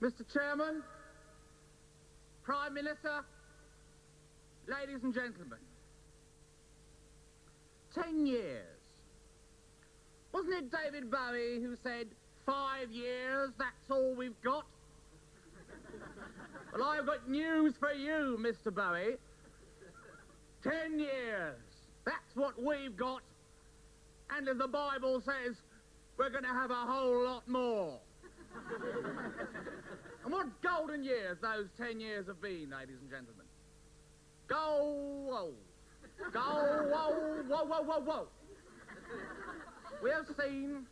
Mr. Chairman, Prime Minister, ladies and gentlemen, 10 years. Wasn't it David Bowie who said, 5 years, that's all we've got? Well, I've got news for you, Mr. Bowie. 10 years, that's what we've got. And as the Bible says, we're going to have a whole lot more. And what golden years those 10 years have been, ladies and gentlemen. Go, whoa. Go, whoa, whoa, whoa, whoa, whoa. We have seen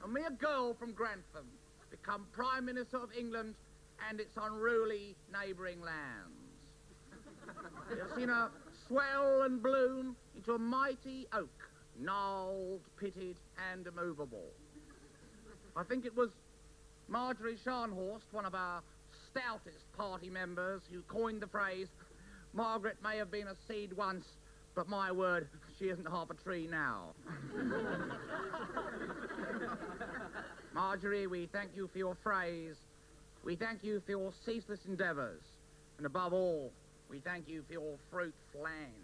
a mere girl from Grantham become Prime Minister of England and its unruly neighbouring lands. We have seen her swell and bloom into a mighty oak, gnarled, pitted and immovable. I think it was Marjorie Scharnhorst, one of our stoutest party members, who coined the phrase, Margaret may have been a seed once, but my word, she isn't half a tree now. Marjorie, we thank you for your phrase. We thank you for your ceaseless endeavours. And above all, we thank you for your fruit flan.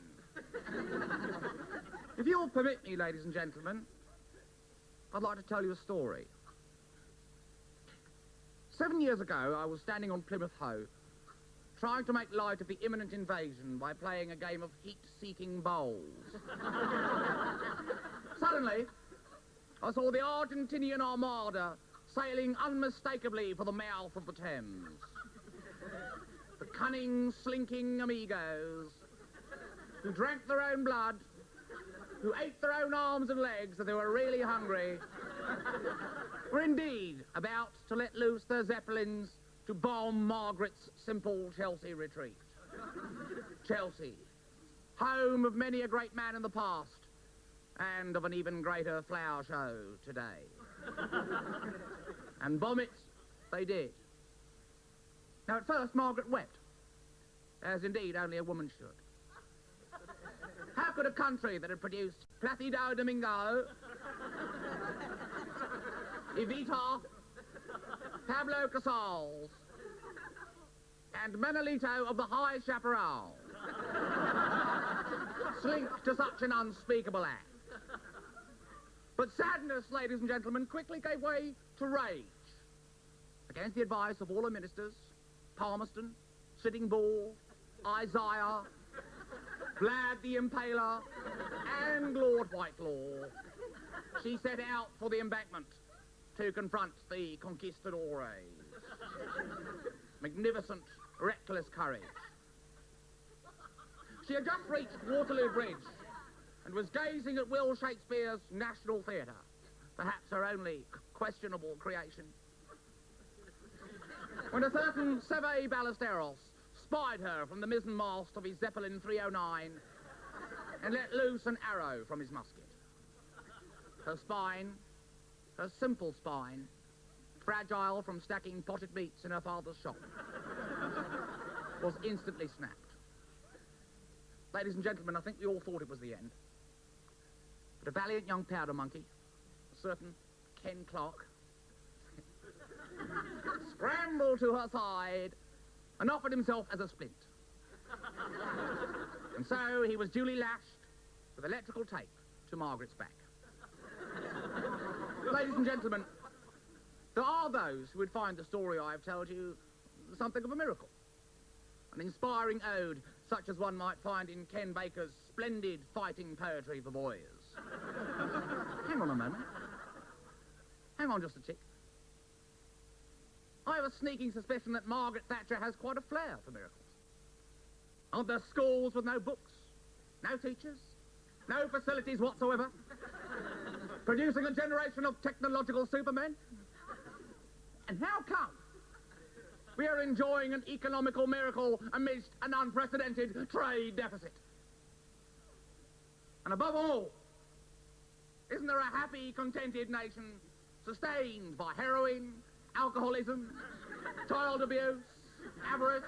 If you'll permit me, ladies and gentlemen, I'd like to tell you a story. 7 years ago, I was standing on Plymouth Hoe, trying to make light of the imminent invasion by playing a game of heat-seeking bowls. Suddenly, I saw the Argentinian Armada sailing unmistakably for the mouth of the Thames. The cunning, slinking amigos, who drank their own blood, who ate their own arms and legs if they were really hungry, were indeed about to let loose their zeppelins to bomb Margaret's simple Chelsea retreat. Chelsea, home of many a great man in the past, and of an even greater flower show today. And bomb it they did. Now, at first, Margaret wept, as indeed only a woman should. How could a country that had produced Placido Domingo, Evita, Pablo Casals, and Menelito of the High Chaparral slink to such an unspeakable act? But sadness, ladies and gentlemen, quickly gave way to rage. Against the advice of all her ministers, Palmerston, Sitting Bull, Isaiah, Vlad the Impaler, and Lord Whitelaw, she set out for the embankment to confront the conquistadores. Magnificent, reckless courage. She had just reached Waterloo Bridge and was gazing at Will Shakespeare's National Theatre, perhaps her only questionable creation, when a certain Seve Ballesteros spied her from the mizzenmast of his Zeppelin 309 and let loose an arrow from his musket. Her spine, her simple spine, fragile from stacking potted meats in her father's shop, was instantly snapped. Ladies and gentlemen, I think we all thought it was the end. But a valiant young powder monkey, a certain Ken Clark, scrambled to her side and offered himself as a splint. And so he was duly lashed with electrical tape to Margaret's back. Ladies and gentlemen, there are those who would find the story I have told you something of a miracle. An inspiring ode, such as one might find in Ken Baker's splendid fighting poetry for boys. Hang on a moment. Hang on just a tick. I have a sneaking suspicion that Margaret Thatcher has quite a flair for miracles. Aren't there schools with no books, no teachers, no facilities whatsoever, producing a generation of technological supermen? And how come we are enjoying an economical miracle amidst an unprecedented trade deficit? And above all, isn't there a happy, contented nation sustained by heroin, alcoholism, child abuse, avarice,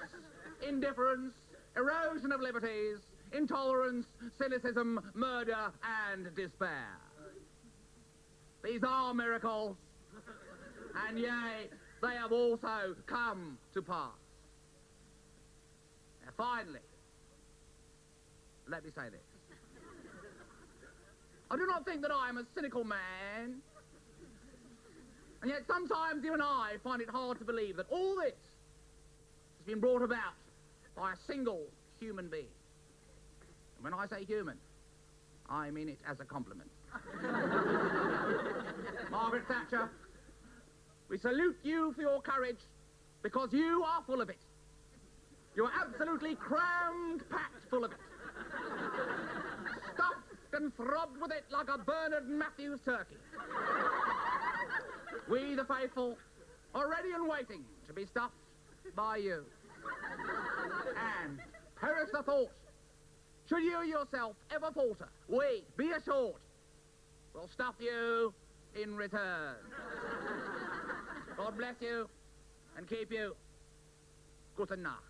indifference, erosion of liberties, intolerance, cynicism, murder, and despair? These are miracles, and yea, they have also come to pass. Now, finally, let me say this. I do not think that I am a cynical man, and yet sometimes even I find it hard to believe that all this has been brought about by a single human being. And when I say human, I mean it as a compliment. Margaret Thatcher, we salute you for your courage, because you are full of it. You are absolutely crammed, packed full of it. Stuffed and throbbed with it like a Bernard Matthews turkey. We, the faithful, are ready and waiting to be stuffed by you. And perish the thought, should you yourself ever falter, we, be assured, will stuff you in return. God bless you and keep you. Gute Nacht.